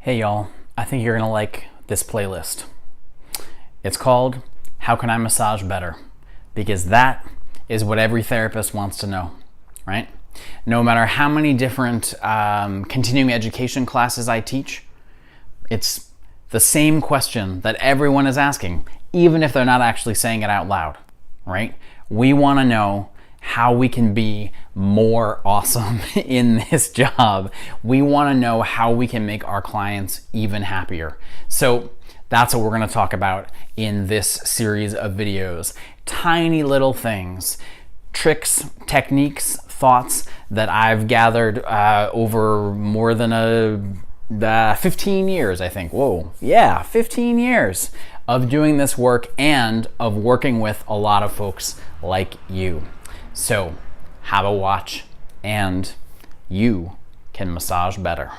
Hey y'all, I think you're gonna like this playlist. It's called How Can I Massage Better? Because that is what every therapist wants to know, right? No matter how many different continuing education classes I teach, it's the same question that everyone is asking, even if they're not actually saying it out loud, right? We wanna know how we can be more awesome in this job. We want to know how we can make our clients even happier. So that's what we're going to talk about in this series of videos. Tiny little things, tricks, techniques, thoughts that I've gathered over more than 15 years, I think. Whoa, yeah, 15 years of doing this work and of working with a lot of folks like you. So have a watch and you can massage better.